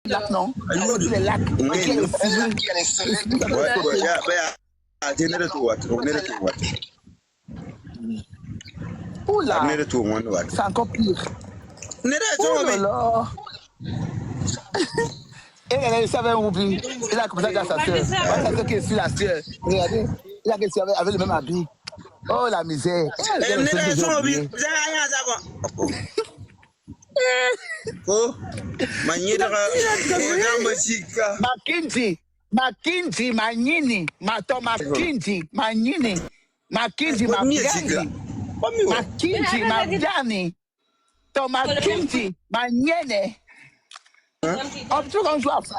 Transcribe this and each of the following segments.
lacs, non? Tous les lacs. Et qui est le civil. Oula, c'est encore pire. Oh là là. Et elle savait un oubli. Il a commencé à dire à sa soeur. Sa soeur qui est sur la soeur. Regardez, il a commencé avec le même habit. Oh la misère. Makinji, Manyini, Tom Makinji, Manyini, Makinji, Mabiani, Makinji, Mabiani, Tom Makinji, Manyene. On peut toujours jouer à ça.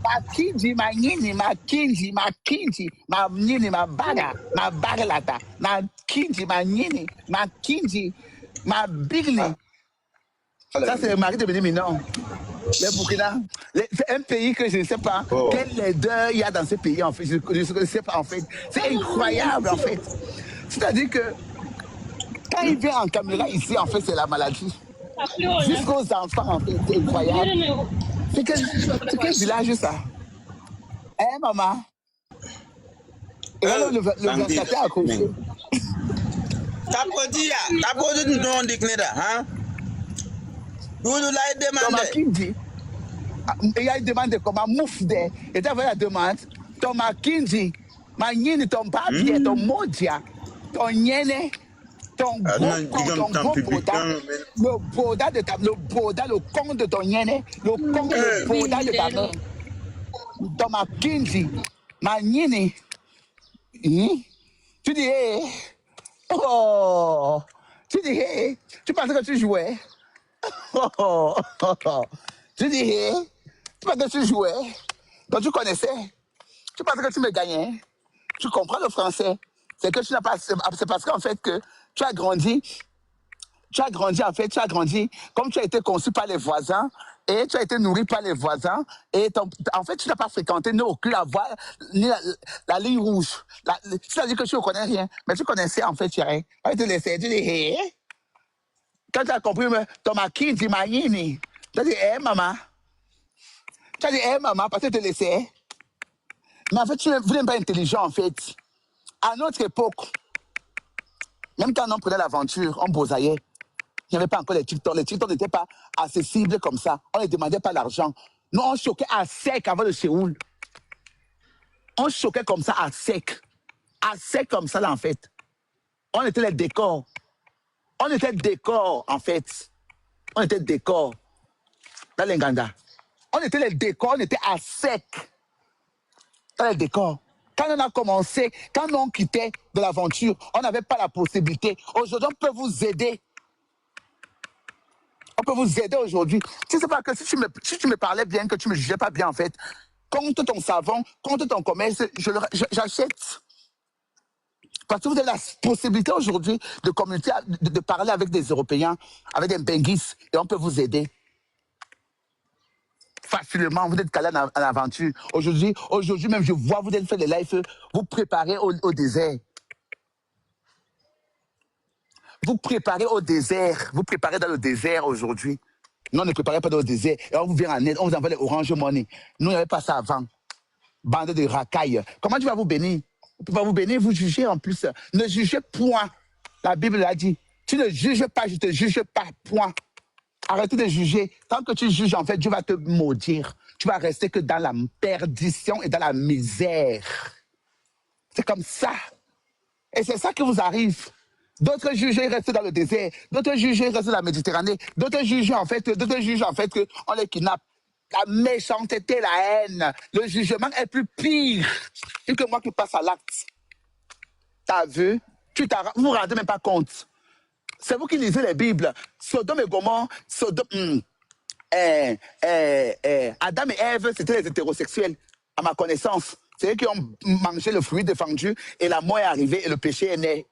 Makinji, Manyini, Makinji, Manyini, Mabagalata, Makinji, Manyini, Makinji, Mabigni. Ça, c'est le mari de Béni non. Le Burkina, c'est un pays que je ne sais pas quelle laideur il y a dans ce pays, en fait. Je ne sais pas, en fait. C'est incroyable, en fait. C'est-à-dire que quand il vient en caméra ici, en fait, c'est la maladie. Jusqu'aux enfants, en fait, c'est incroyable. C'est quel village, ça? Hein, maman? Et là, le ventilateur à côté. T'as pas dit non, Digneda, hein? Thomas Kinji, il a demandé comment Moufde, et tu la demande, Thomas Kinji, Magnini, ton papier, ton modia, ton yene, ton boda, le boda de ta, le boda, le con de ton yene, le boda de ta main. Thomas Kinji, Magnini, tu dis, hey, oh, tu dis, hey, tu pensais que tu jouais? Tu dis, tu pensais que tu jouais, donc tu connaissais, tu pensais que tu me gagnais, tu comprends le français, c'est que tu n'as pas, c'est parce qu'en fait que tu as grandi en fait, tu as grandi comme tu as été conçu par les voisins et tu as été nourri par les voisins et en fait tu n'as pas fréquenté ni aucune la voie, ni la ligne rouge, c'est-à-dire que tu ne connais rien, mais tu connaissais en fait, tu te laissais, tu dis, quand tu as compris, Thomas Kinji, Mayini, tu as dit, maman. Tu as dit, maman, parce que tu te laissais. Mais en fait, vous n'êtes pas intelligent, en fait. À notre époque, même quand on prenait l'aventure, on bosaillait. Il n'y avait pas encore les TikTok. Les TikTok n'étaient pas accessibles comme ça. On ne demandait pas l'argent. Nous, on choquait à sec avant le Séoul. On choquait comme ça, à sec. À sec comme ça, là, en fait. On était les décors. On était décors, en fait. On était décors. Dans l'Inganda. On était les décors, on était à sec. Dans les décors. Quand on a commencé, quand on quittait de l'aventure, on n'avait pas la possibilité. Aujourd'hui, on peut vous aider. On peut vous aider aujourd'hui. Tu sais pas que si tu me parlais bien, que tu me jugeais pas bien, en fait, compte ton savon, compte ton commerce, j'achète. Parce que vous avez la possibilité aujourd'hui de communiquer, de parler avec des Européens, avec des Benguis, et on peut vous aider. Facilement, vous êtes calé en aventure. Aujourd'hui même, je vois, vous êtes fait des lives, vous préparez au désert. Vous préparez au désert. Vous préparez dans le désert aujourd'hui. Nous, on ne préparait pas dans le désert. Et on vous vient en aide, on vous envoie les Orange Money. Nous, on n'avait pas ça avant. Bande de racailles. Comment tu vas vous bénir? Tu vas vous bénir, vous jugez en plus. Ne jugez point. La Bible l'a dit. Tu ne juges pas, je ne te juge pas, point. Arrêtez de juger. Tant que tu juges, en fait, Dieu va te maudire. Tu vas rester que dans la perdition et dans la misère. C'est comme ça. Et c'est ça qui vous arrive. D'autres jugés restent dans le désert. D'autres jugés restent dans la Méditerranée. D'autres jugent en fait qu'on les kidnappe. La méchanceté, la haine. Le jugement est plus pire que moi qui passe à l'acte. T'as vu? Vous ne vous rendez même pas compte. C'est vous qui lisez les Bibles. Sodome et Gomorrhe, Adam et Ève, c'était les hétérosexuels, à ma connaissance. C'est eux qui ont mangé le fruit défendu et la mort est arrivée et le péché est né.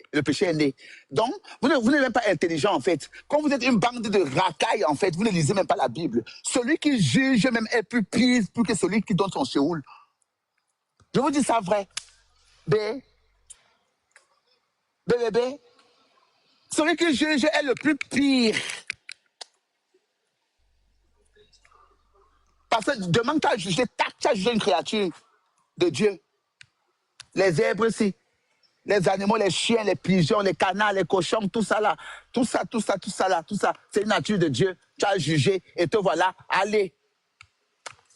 Donc, vous n'êtes même pas intelligent, en fait. Quand vous êtes une bande de racailles, en fait, vous ne lisez même pas la Bible. Celui qui juge même est plus pire que celui qui donne son Séoul. Je vous dis ça vrai. Bébé. Celui qui juge est le plus pire. Parce que demain, tu as jugé, tu as jugé une créature de Dieu. Les zèbres ici, les animaux, les chiens, les pigeons, les canards, les cochons, tout ça là, tout ça là, tout ça, c'est une nature de Dieu. Tu as jugé et te voilà, allez,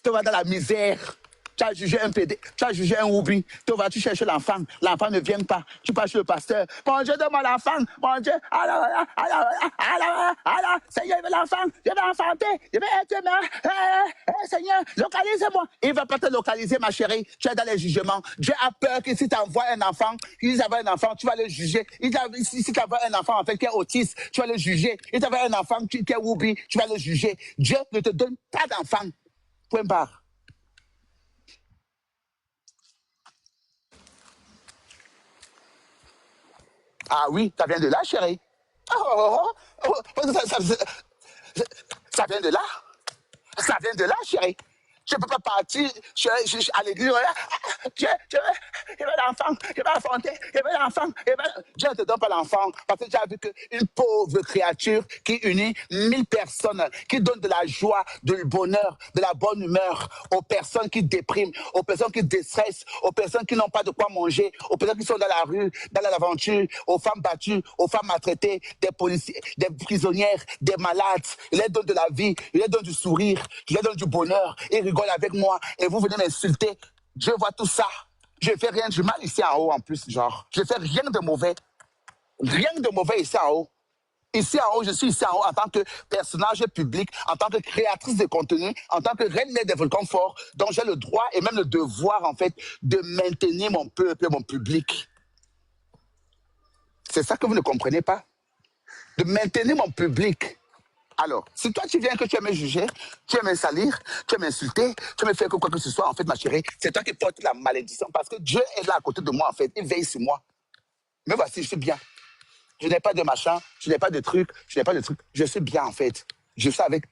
te voilà dans la misère. Tu as jugé un PD, tu as jugé un oubli, tu cherches l'enfant ne vient pas, tu passes chez le pasteur, mon Dieu, donne-moi l'enfant, mon Dieu, alors, Seigneur, je veux l'enfant, je vais enfanter, je vais être mère, Seigneur, localise-moi. Il ne va pas te localiser, ma chérie, tu es dans les jugements. Dieu a peur que si tu envoies un enfant, tu vas le juger. Si tu envoies un enfant en fait qui est autiste, tu vas le juger. Si tu envoies un enfant qui est oubli, tu vas le juger. Dieu ne te donne pas d'enfant. Point barre. Ah oui, ça vient de là, chérie. Ça vient de là. Ça vient de là, chérie. Je ne peux pas partir à l'église. Je veux l'enfant, je veux enfanter, je veux l'enfant. Dieu ne te donne pas l'enfant parce que tu as vu qu'une pauvre créature qui unit 1000 personnes, qui donne de la joie, du bonheur, de la bonne humeur aux personnes qui dépriment, aux personnes qui déstressent, aux personnes qui n'ont pas de quoi manger, aux personnes qui sont dans la rue, dans l'aventure, aux femmes battues, aux femmes maltraitées, des policiers, des prisonnières, des malades. Il leur donne de la vie, il leur donne du sourire, il leur donne du bonheur. Ils rigolent avec moi et vous venez m'insulter. Dieu voit tout ça. Je ne fais rien du mal ici en haut en plus, genre. Je ne fais rien de mauvais. Rien de mauvais ici en haut. Ici en haut, je suis ici en haut en tant que personnage public, en tant que créatrice de contenu, en tant que reine mère des volcans forts, dont j'ai le droit et même le devoir, en fait, de maintenir mon peuple et mon public. C'est ça que vous ne comprenez pas. De maintenir mon public. Alors, si toi tu viens que tu aimes me juger, tu aimes me salir, tu aimes m'insulter, tu aimes me faire quoi que ce soit, en fait, ma chérie, c'est toi qui portes la malédiction parce que Dieu est là à côté de moi, en fait. Il veille sur moi. Mais voici, je suis bien. Je n'ai pas de machin, je n'ai pas de truc, je n'ai pas de truc. Je suis bien, en fait. Je suis avec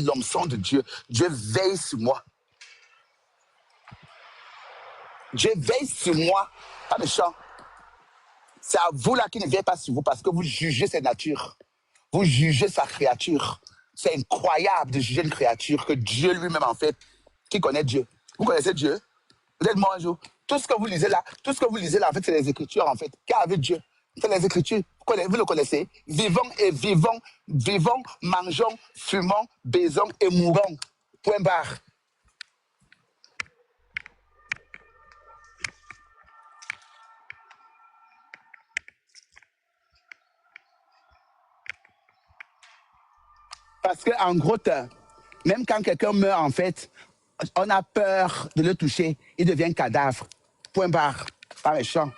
l'onction de Dieu. Dieu veille sur moi. Dieu veille sur moi. Pas méchant. C'est à vous là qui ne veille pas sur vous parce que vous jugez ses natures. Vous jugez sa créature. C'est incroyable de juger une créature que Dieu lui-même, en fait, qui connaît Dieu. Vous connaissez Dieu? Vous êtes mort un jour. Tout ce que vous lisez là, en fait, c'est les Écritures, en fait. Car avec Dieu, c'est les Écritures. Vous le connaissez. Vivons et vivons, vivons, mangeons, fumons, baisons et mourons. Point barre. Parce qu'en gros, même quand quelqu'un meurt, en fait, on a peur de le toucher. Il devient cadavre. Point barre. Pas méchant.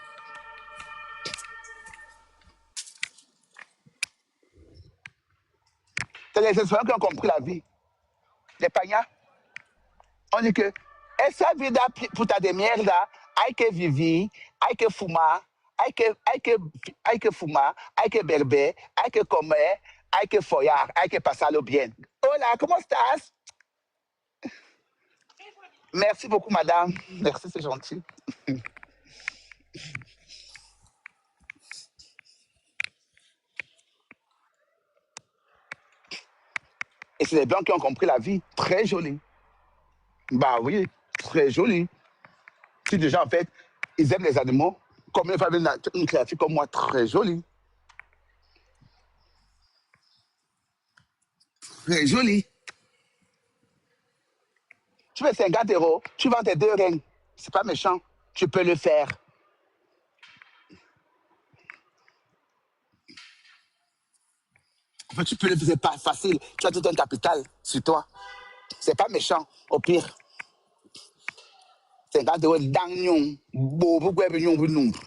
C'est les Espagnols qui ont compris la vie. Les Pagnats, on dit que esa vida puta de mierda, hay que vivir, hay que fumar, hay que fumar, hay que beber, hay que comer, hay que follar, hay que pasarlo bien. Hola, ¿cómo estás? Merci beaucoup, madame. Merci, c'est gentil. Et c'est les Blancs qui ont compris la vie. Très jolie. Bah oui, très jolie. Si déjà, en fait, ils aiment les animaux, comme une créature comme moi, très jolie. Très jolie. Tu veux 50 euros, tu vends tes 2 reins. C'est pas méchant. Tu peux le faire. En fait, tu peux le faire, c'est pas facile. Tu as tout un capital sur toi. C'est pas méchant. Au pire, 50 euros, dans nyong, bo, pourquoi nyong, numbre.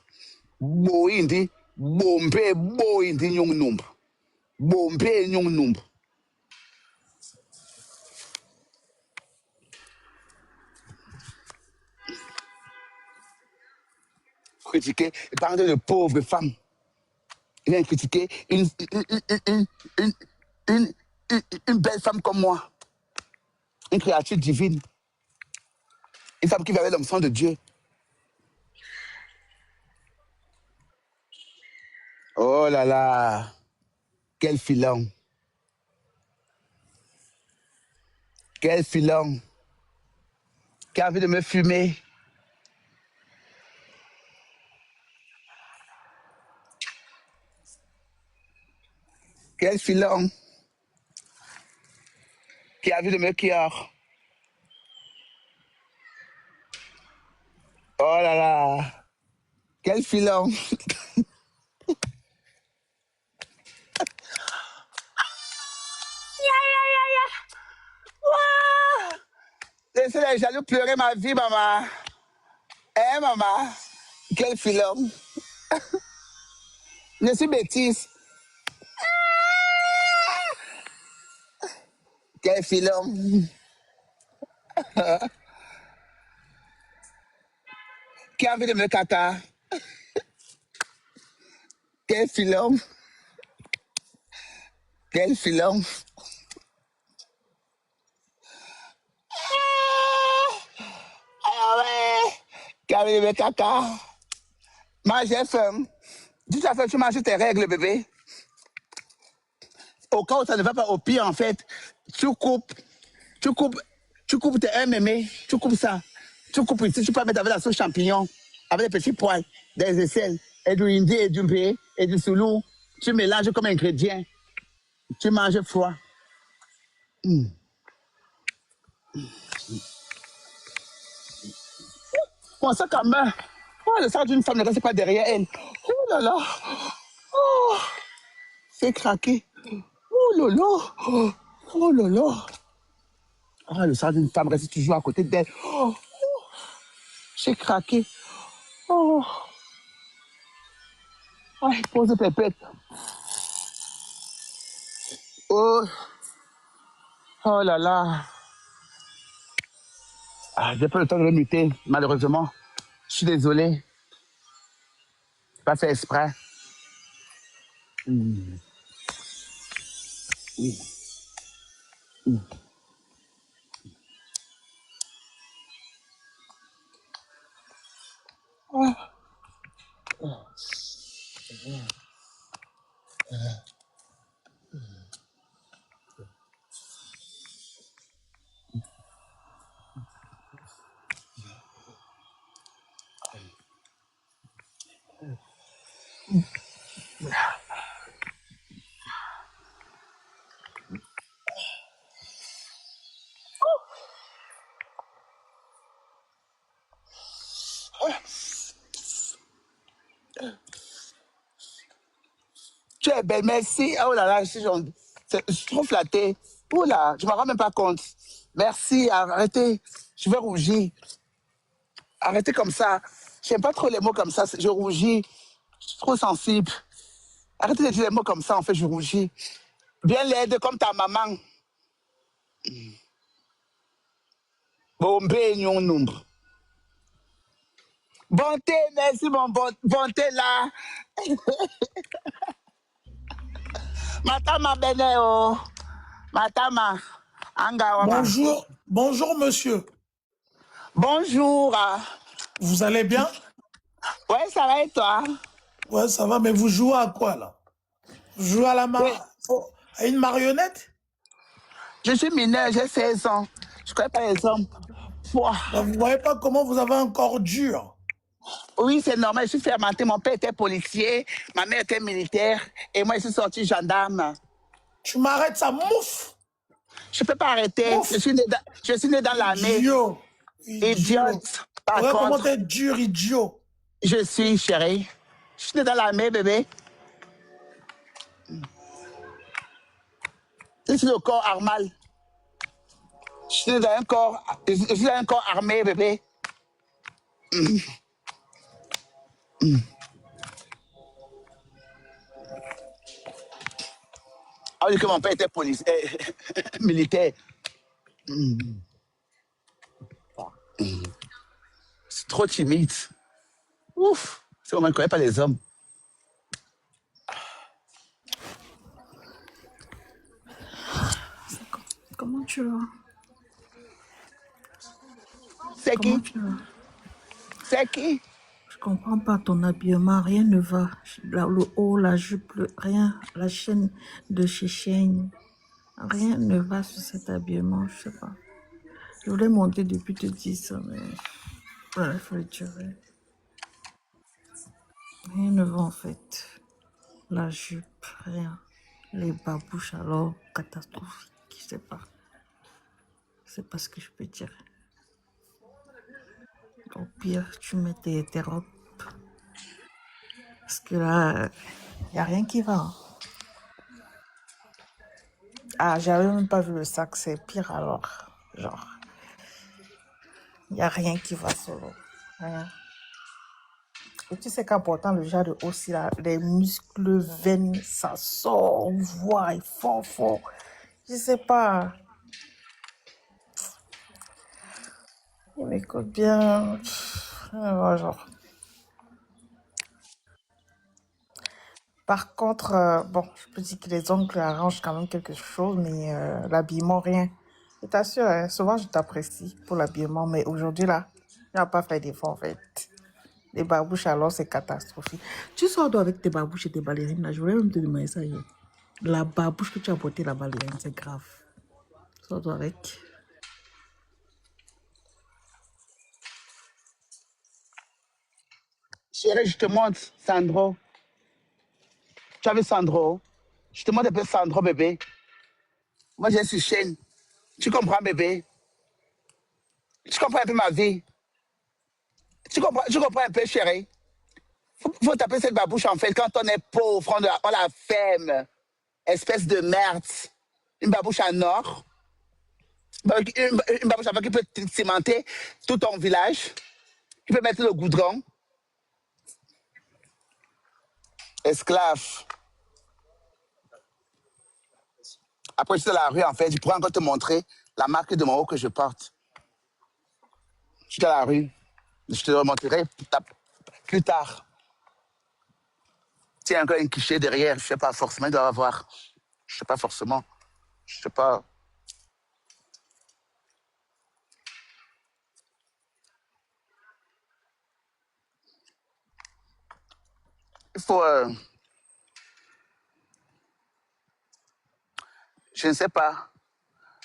Bo, indi, bombe, bo, indi, nyong, numbre. Bombe, nyong, numbre. Critiquer, et parler de pauvres femmes. Il vient critiquer une, une, une belle femme comme moi. Une créature divine. Une femme qui vit avec l'onction de Dieu. Oh là là. Quel filon. Quel filon. Qui a envie de me fumer. Quel filon. Qui a envie de me cuire. Oh là là. Quel filon. Laissez les jaloux pleurer ma vie, maman. Hein, maman? Quel filon. Je suis bêtise. Quel filon. Qui a envie de me caca? Quel filon. Quel filon. Ah ouais. Qui a envie de me caca? Moi, j'ai faim. Tu t'as fait, tu manges tes règles, bébé. Au cas où ça ne va pas au pire, en fait, tu coupes, tu coupes, tu coupes tes un mémé, tu coupes ça. Tu coupes ici, tu peux mettre avec la sauce champignon, avec des petits poils, des aisselles, et du hindi, et du blé, et du soulou. Tu mélanges comme ingrédient. Tu manges froid. Bon, ça quand même. Oh, le sang d'une femme ne reste pas derrière elle. Oh là là. Oh, c'est craqué. Oh là là. Oh là là. Ah, le sang d'une femme reste toujours à côté d'elle. Oh, j'ai craqué. Oh, ay, pose pépette. Oh, oh là là. Ah, j'ai pas le temps de le muter, malheureusement. Je suis désolé. J'ai pas fait exprès. Tu es belle, merci. Oh là là, je suis trop flattée. Oh là, je ne me rends même pas compte. Merci, arrêtez. Je vais rougir. Arrêtez comme ça. J'aime pas trop les mots comme ça. Je rougis. Je suis trop sensible. Arrêtez de dire les mots comme ça, en fait, je rougis. Bien laide comme ta maman. Bombé, non, nombre. Bonté, merci, mon bonté là. Matama beneo. Matama. Angawama. Bonjour, bonjour monsieur. Bonjour. Vous allez bien? Ouais, ça va et toi? Ouais, ça va, mais vous jouez à quoi là? Vous jouez à Oui, à une marionnette? je suis mineur, j'ai 16 ans. Je ne connais pas les hommes. Pouah. Ben, vous voyez pas comment vous avez un corps dur. Oui, c'est normal, je suis fermenté. Mon père était policier, ma mère était militaire et moi, je suis sorti gendarme. Tu m'arrêtes ça, mouf! Je ne peux pas arrêter. Mouf! Je suis né dans l'armée. Idiot! Idiot! Idiote. Par Regarde comment contre, t'es dur, idiot! je suis chérie. Je suis né dans l'armée, bébé. Je suis au corps armal. Je suis dans je suis dans un corps armé, bébé. On dit que mon père était policier, militaire. C'est trop timide. Ouf. C'est vraiment, je ne connais pas les hommes. Comment tu vas? C'est Comment qui? tu vas? C'est qui? comprends pas ton habillement, rien ne va. Le haut, la jupe, rien, la chaîne de chez Shein, rien ne va sur cet habillement, je sais pas. Je voulais monter depuis te dire ça, mais il faut le tirer. Rien ne va en fait. La jupe, rien. Les babouches alors, catastrophique, je sais pas. C'est pas ce que je peux dire. Au pire, tu mets tes robes. Parce que là, il n'y a rien qui va. Hein. Ah, j'avais même pas vu le sac, c'est pire alors. Genre, il n'y a rien qui va solo. Rien. Et tu sais qu'en portant le genre de hausse, là, les muscles, veines, ça sort, on voit, fort, fort. Je sais pas. Il m'écoute bien. Genre. Par contre, bon, je peux dire que les ongles arrangent quand même quelque chose, mais l'habillement, rien. Je t'assure, hein, souvent je t'apprécie pour l'habillement, mais aujourd'hui, là, tu n'as pas fait d'effort, en fait. Les babouches, alors, c'est catastrophique. Tu sors d'où avec tes babouches et tes ballerines, là, je voulais même te demander ça hier. La babouche que tu as portée, la ballerine, c'est grave. Sors d'où avec. Chérie, je te montre Sandro. Tu as vu Sandro? Je te montre un peu Sandro, bébé. Moi, j'ai sur chaîne. Tu comprends, bébé? Tu comprends un peu ma vie? Tu comprends un peu, chérie? Faut taper cette babouche, en fait, quand on est pauvre, on la ferme. Espèce de merde. Une babouche en or. Une babouche en fait qui peut cimenter tout ton village. Qui peut mettre le goudron. Esclave. Après, je suis dans la rue, en fait, je pourrais encore te montrer la marque de mon haut que je porte. Je suis dans la rue. Je te le montrerai plus tard. Tiens, encore une quichée derrière. Je sais pas forcément, il doit y avoir. Je sais pas forcément. Je sais pas. Il faut. Je ne sais pas.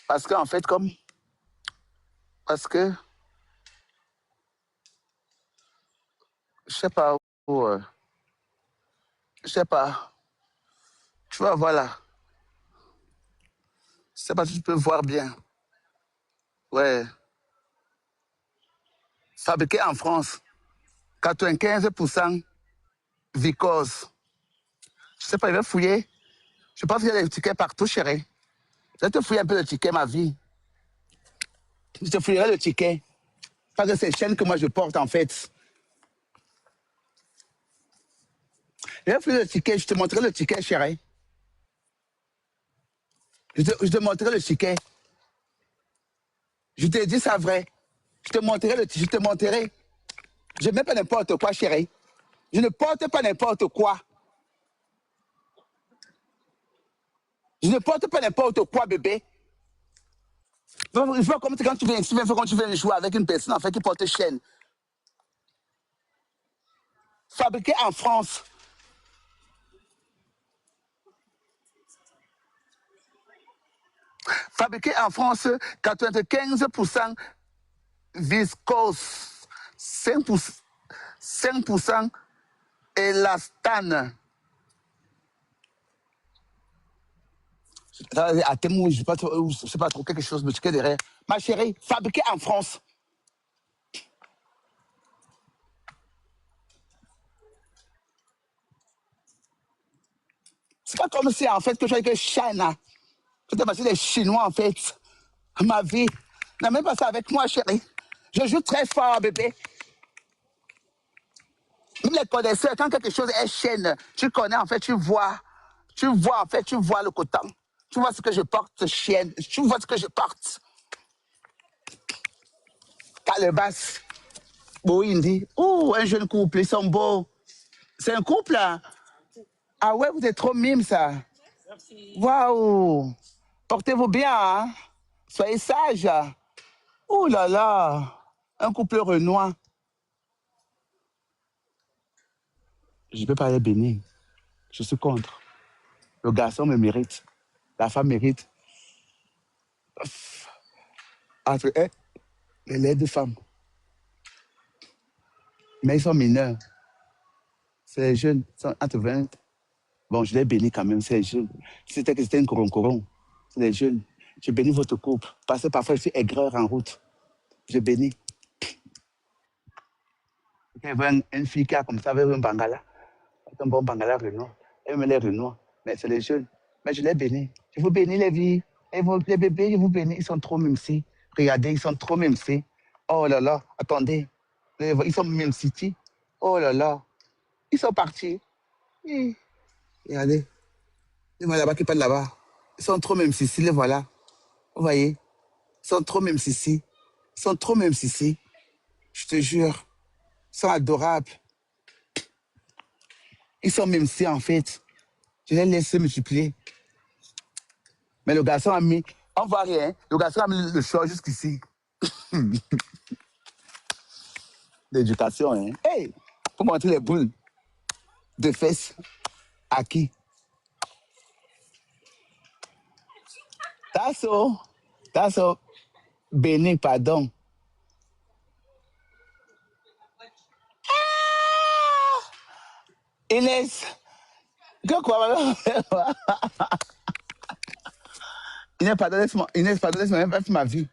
Parce qu'en fait, comme. Parce que. Je sais pas où. Je sais pas. Tu vois, voilà. Je sais pas si tu peux voir bien. Ouais. Fabriqué en France. 95% Vicose. Je sais pas, il va fouiller. Je pense qu'il y a des tickets partout, chérie. Je vais te fouiller un peu le ticket, ma vie. Je te fouillerai le ticket. Parce que c'est une chaîne que moi je porte, en fait. Je vais fouiller le ticket, je te montrerai le ticket, chérie. Je te montrerai le ticket. Je te dis ça vrai. Je te montrerai je te montrerai. Je ne mets pas n'importe quoi, chérie. Je ne porte pas n'importe quoi. Je ne porte pas n'importe quoi, bébé. Il faut comme quand tu viens jouer avec une personne en fait, qui porte chaîne. Fabriqué en France. Fabriqué en France, 95% viscose, 5% élastane. À Témou, je ne sais pas trop quelque chose, mais tu derrière. Ma chérie, fabriqué en France. C'est pas comme si en fait que je suis avec China. Je te passer des Chinois en fait. Ma vie. Non, même pas ça avec moi, chérie. Je joue très fort, bébé. Même les connaisseurs, quand quelque chose est chaîne, tu connais en fait, tu vois. Tu vois en fait, tu vois le coton. Tu vois ce que je porte, chienne. Tu vois ce que je porte. Calebasse. Boindi. Ouh, un jeune couple, ils sont beaux. C'est un couple, là. Ah ouais, vous êtes trop mime, ça. Waouh. Portez-vous bien, hein. Soyez sages. Ouh là là. Un couple Renoir. Je ne peux pas les bénir. Je suis contre. Le garçon me mérite. La femme mérite. Entre elles, les deux femmes. Mais ils sont mineurs. C'est les jeunes. Ils sont entre 20. Bon, je les bénis quand même, c'est les jeunes. Si c'était que c'était un coron, c'est les jeunes. Je bénis votre couple. Parce que parfois, je suis aigreur en route. Je bénis. Quand il voit une fille qui a comme ça avec un bangala, un bon bangala Renault, elle me les Renault, mais c'est les jeunes. Mais je les bénis. Je vous bénis les vies. Et les bébés, je vous bénis. Ils sont trop mimci. Regardez, ils sont trop mimci. Oh là là, attendez. Ils sont mimci. Oh là là. Ils sont partis. Hi. Regardez. Les voilà là-bas qui parlent là-bas. Ils sont trop mimci, les voilà. Vous voyez? Ils sont trop mimci. Ils sont trop mimci. Je te jure. Ils sont adorables. Ils sont mimci en fait. Je les laisse se multiplier. Mais le garçon a mis, on voit rien, le garçon a mis le short jusqu'ici. L'éducation, hein. Hey! Pour montrer les boules de fesses à qui? Tasso, béni, pardon. Inès, que quoi? Inès, pardon, laisse-moi même pas faire ma vie.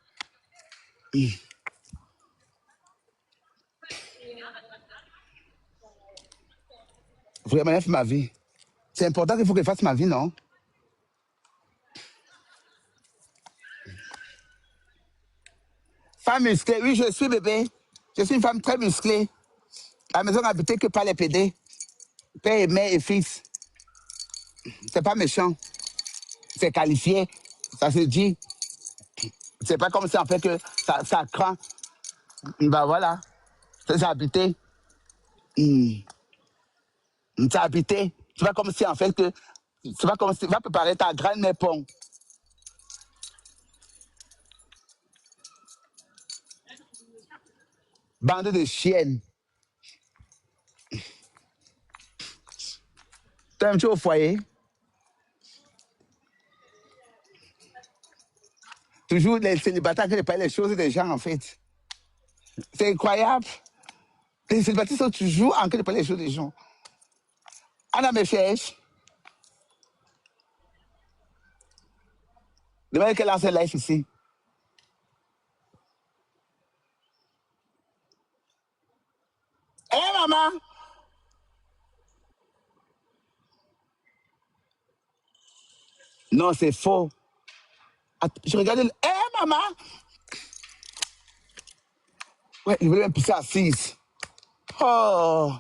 Vraiment, elle fait ma vie. C'est important qu'il faut qu'elle fasse ma vie, non? Femme musclée, oui, je suis bébé. Je suis une femme très musclée. À la maison habitée que par les PD. Père et mère et fils. C'est pas méchant. C'est qualifié. Ça se dit. C'est pas comme si en fait que ça craint. Ben voilà. C'est habité. C'est habité. C'est pas comme si en fait que. C'est pas comme si. Va préparer ta grand-mère pont. Bande de chiennes. T'es un petit au foyer. Toujours les célibataires qui ne pas les choses des gens en fait. C'est incroyable. Les célibataires sont toujours en train de parler les choses des gens. Anna me cherche. Demande qu'elle lance un live ici. Hé maman! Non, c'est faux. Je regardais. Hé maman! Ouais, il voulait même pousser à 6. Oh!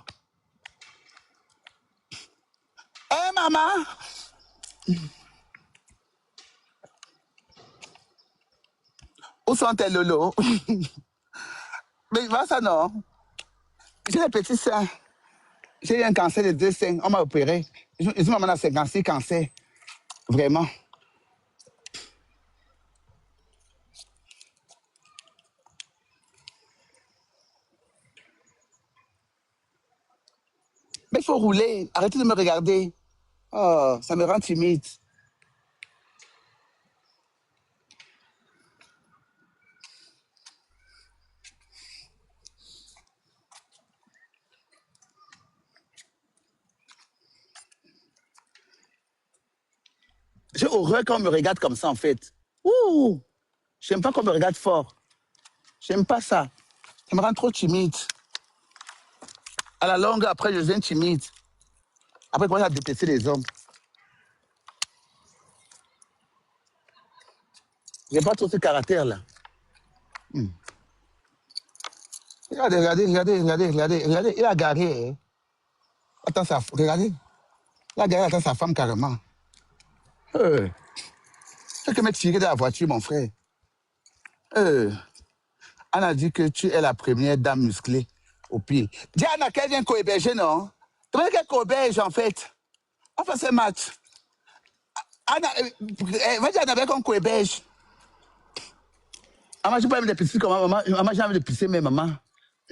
Hé maman! Où sont tes lolos? Mais va ça non. J'ai des petits seins. J'ai eu un cancer de 2 seins. On m'a opéré. Ils ont maman a 56 cancers. Vraiment. Mais il faut rouler. Arrêtez de me regarder. Oh, ça me rend timide. J'ai horreur quand on me regarde comme ça, en fait. Ouh! J'aime pas qu'on me regarde fort. J'aime pas ça. Ça me rend trop timide. À la longue, après, je deviens timide. Après, je commence à détester les hommes. J'ai pas trop ce caractère-là. Regardez. Il a garé. Hein. Attends, regardez. Il a garé, attends sa femme carrément. C'est que me tirer de la voiture, mon frère. On a dit que tu es la première dame musclée au pied. Diana, qu'elle vient co-héberger, non? Tu veux qu'elle co-héberge, en fait? On fait ce match. Anna, va dire Anna, qu'on co-héberge. Maman, je peux même des piscines comme maman. Maman, j'ai envie de pisser, mais maman.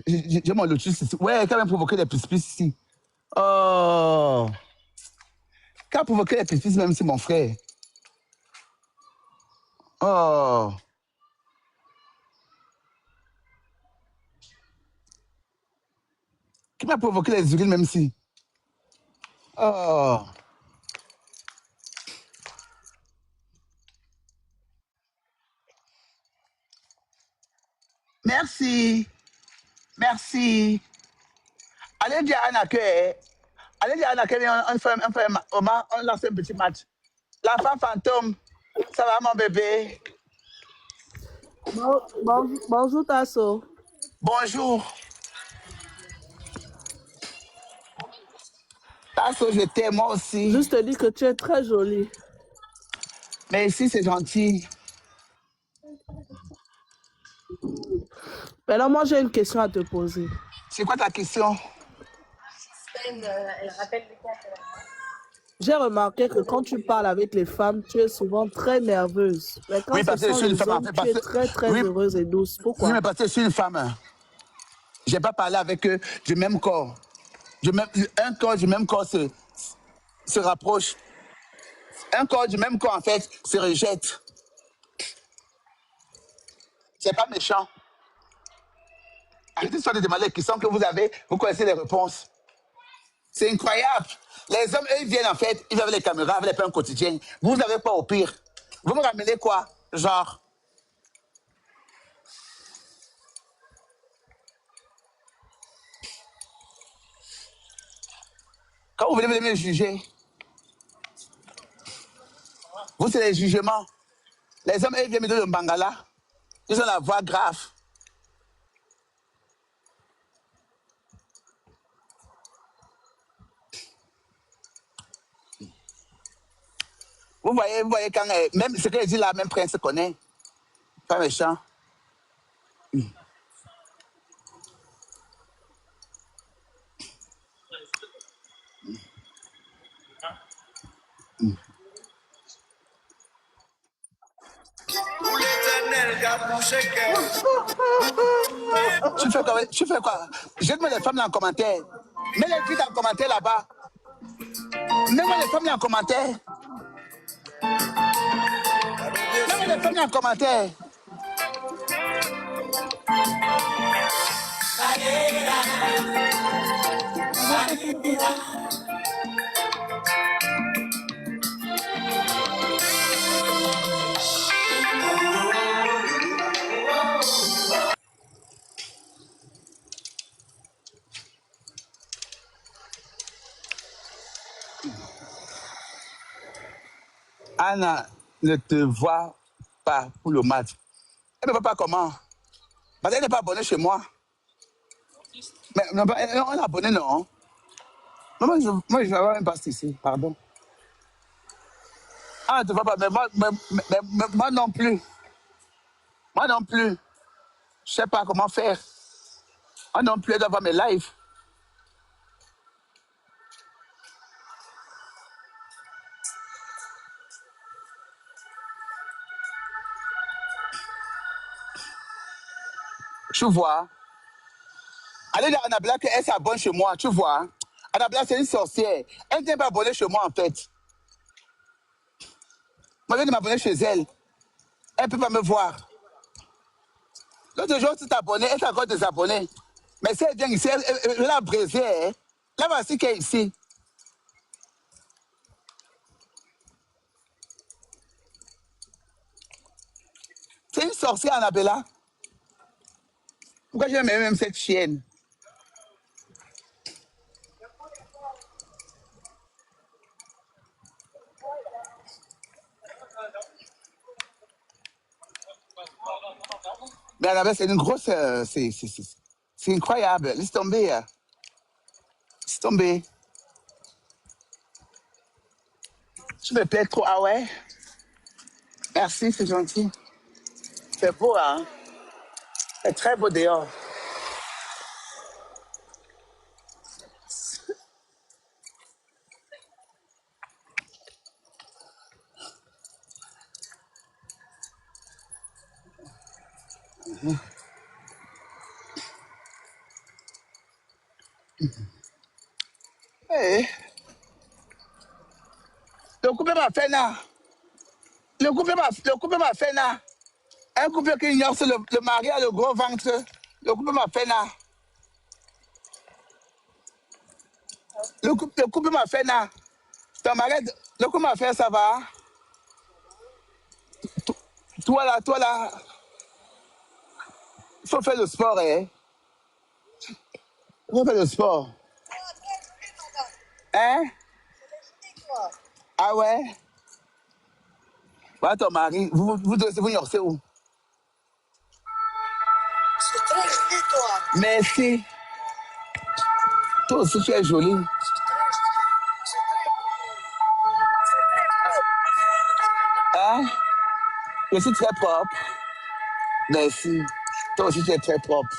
J'ai mon lotus ici. Ouais, quand même provoquer des piscines ici. Oh. Qui a provoqué les petits même si mon frère. Oh. Qui m'a provoqué les urines même si. Oh. Merci. Merci. Allez dire à Anna que. Allez dire à Anna que on lance un petit match. L'enfant fantôme. Ça va mon bébé? Bonjour Tasso. Bonjour. Tasso, je t'aime moi aussi. Juste te dire que tu es très jolie. Merci, c'est gentil. Maintenant, moi, j'ai une question à te poser. C'est quoi ta question? J'ai remarqué que quand tu parles avec les femmes, tu es souvent très nerveuse. Mais quand Oui, ce parce que je sont suis une les femme. En hommes, fait, tu parce es que, très, très oui, heureuse et douce. oui, Pourquoi? mais parce que je suis une femme. Je n'ai pas parlé avec eux du même corps. Un corps du même corps se rapproche. Un corps du même corps, en fait, se rejette. C'est pas méchant. Arrêtez de demander les questions que vous avez, vous connaissez les réponses. C'est incroyable. Les hommes, eux, ils viennent en fait, ils avaient les caméras, avec les plans quotidiens. Vous n'avez pas au pire. Vous me ramenez quoi? Genre, quand vous venez me juger, vous, c'est les jugements. Les hommes, eux, ils viennent me donner le bangala. Ils ont la voix grave. Vous voyez quand, même ce que dit là, même Prince connaît. Pas méchant. Tu fais quoi? Jette-moi les femmes là en commentaire. Mets les tweets en commentaire là-bas. Mets-moi les femmes là en commentaire. Mets-moi les femmes là en commentaire. Anna ne te voit pas pour le match. Elle ne voit pas comment. Parce qu'elle n'est pas abonnée chez moi. Mais non, on est abonné, non. Non, moi, je vais avoir un passe ici, pardon. Ah, tu ne vois pas, mais moi non plus. Moi non plus. Je ne sais pas comment faire. Moi non plus, elle doit voir mes lives. Tu vois. Allez dire à Annabella qu'elle s'abonne chez moi, tu vois. Annabella, c'est une sorcière. Elle n'est pas abonnée chez moi, en fait. Moi, je viens de m'abonner chez elle. Elle ne peut pas me voir. L'autre jour, tu t'es abonné, elle s'est encore désabonnée. Mais si elle vient ici, elle l'a brisé. Hein. Là, voici qu'elle est ici. C'est une sorcière, Annabella. Pourquoi j'aime même cette chienne? Mais Annabella, c'est une grosse... c'est incroyable. Laisse tomber. Laisse tomber. Tu me plais trop. Ah ouais? Merci, c'est gentil. C'est beau, hein? C'est très beau dehors. Eh, le couple m'a fait là. Le couple m'a fait là. Un couple qui ignore le mari a le gros ventre. Le couple m'a fait là. Le couple m'a fait là. Ton mari, le couple m'a fait, ça va? Toi là, il faut faire le sport, hein. Il faut faire le sport. Hein? Ah ouais? Voilà ton mari, vous ignorez où? C'est très joli, toi. Merci. Toi aussi, tu es jolie. Hein? Je suis très propre. Merci. Toi aussi, tu es très propre.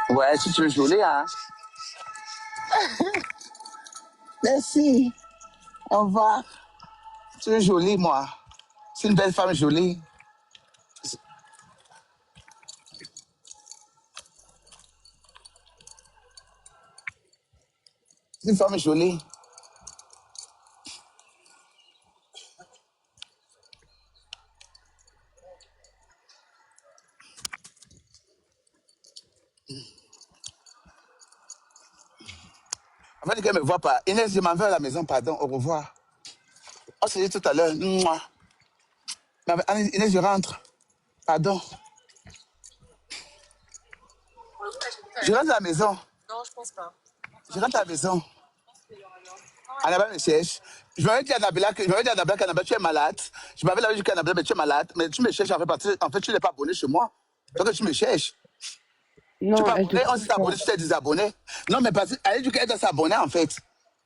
Ouais, si tu es jolie, hein? Merci. Au revoir. Tu es jolie, moi. C'est une belle femme jolie. C'est une femme jolie. Avant qu'elle ne me voit pas. Inès, je m'en vais à la maison, pardon. Au revoir. On se dit tout à l'heure. Mouah. Inès, je rentre. Pardon. Je rentre à la maison. Non, je pense pas. Je rentre à la maison. Annabelle me cherche. Je m'avais dit à Annabelle qu'Annabelle, tu es malade. Je m'avais dit qu'Annabelle, mais tu es malade. Mais tu me cherches en fait parce que en fait, tu n'es pas abonné chez moi. Donc tu me cherches. Tu n'es Non, pas elle te abonné, on trouve s'est pas. abonné, tu t'es désabonné. Non, mais parce qu'elle dit qu'elle doit s'abonner en fait.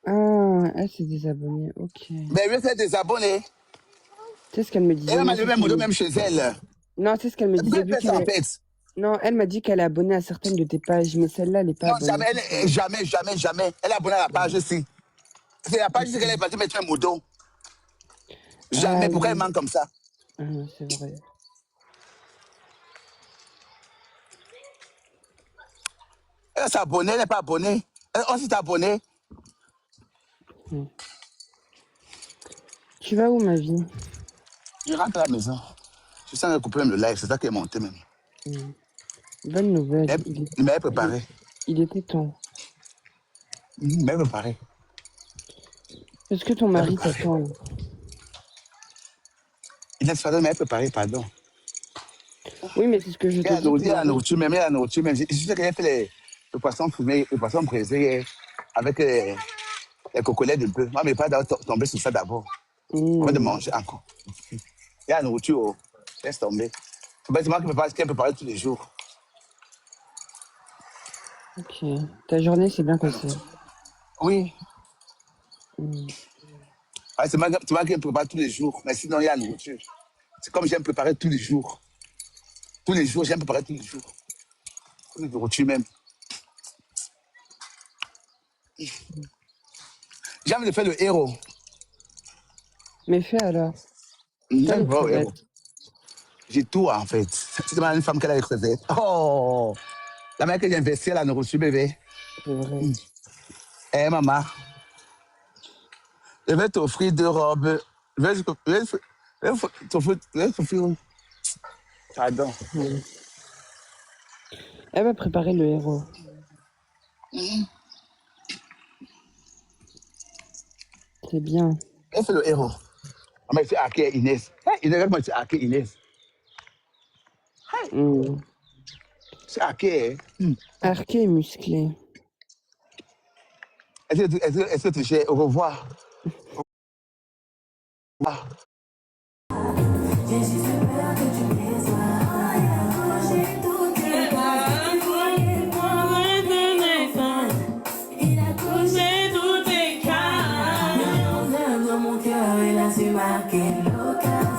Ah, elle s'est désabonnée, ok. Mais elle s'est désabonnée. Tu sais ce qu'elle me Et disait, elle m'a moi, levé c'est un qu'elle modo me... même chez elle. Non, tu sais ce qu'elle me Pourquoi disait, elle vu fait ça en qu'elle... fait? Non, elle m'a dit qu'elle est abonnée à certaines de tes pages, mais celle-là, elle n'est pas Non, abonnée. jamais. Elle est abonnée à la page aussi. C'est la page qu'elle est partie mettre un moto. Ah Jamais. Pourquoi elle oui, ment comme ça? ah, c'est vrai. Elle s'est abonnée, elle n'est pas abonnée. On s'est abonné. Hmm. Tu vas où, ma vie? Je rentre à la maison. Je sens couper même le live, c'est ça qui est monté même. Hmm. Bonne nouvelle, Il m'avait préparé. il était temps. Il m'avait préparé. Est-ce que ton Il m'avait mari préparé. t'attend? Il m'avait préparé, pardon. Oui, mais c'est ce que je Il y te a la dis, ton nourriture, il y a la mari. nourriture même, il y a la nourriture même. Je sais qu'elle a fait le poisson fumé, le poisson braisé avec les cocolettes un peu. Moi, mais pas tomber sur ça d'abord. Avant de Hmm. manger encore. Il y a la nourriture, oh. Laisse tomber. C'est moi qui peux parler tous les jours. Ok. Ta journée s'est bien passée. Oui. Hmm. Ouais, c'est moi qui me prépare tous les jours. Mais sinon, il y a la nourriture. C'est comme j'aime préparer tous les jours. Tous les jours, j'aime préparer tous les jours. Tous les nourritures même. J'aime de faire le héros. Mais fais alors. T'as J'aime les voir le héros. crevettes. J'ai tout en fait. C'est une femme qui a les crevettes. Oh! La mère que j'ai investi à la nourriture, bébé. C'est vrai. Eh, maman, je vais t'offrir 2 robes. Je vais t'offrir. Pardon. Hmm. Elle va préparer le héros. C'est bien. Elle fait le héros. On m'a fait hacker Inès. Hey, Inès, comment tu hacker Inès? Hmm. C'est hacker. Arqué et musclé. Est-ce que tu sais? Au revoir. Ah. J'ai juste peur que tu déçois. J'ai tout il a couché tous tes cas. Dans mon cœur, il a su marquer local.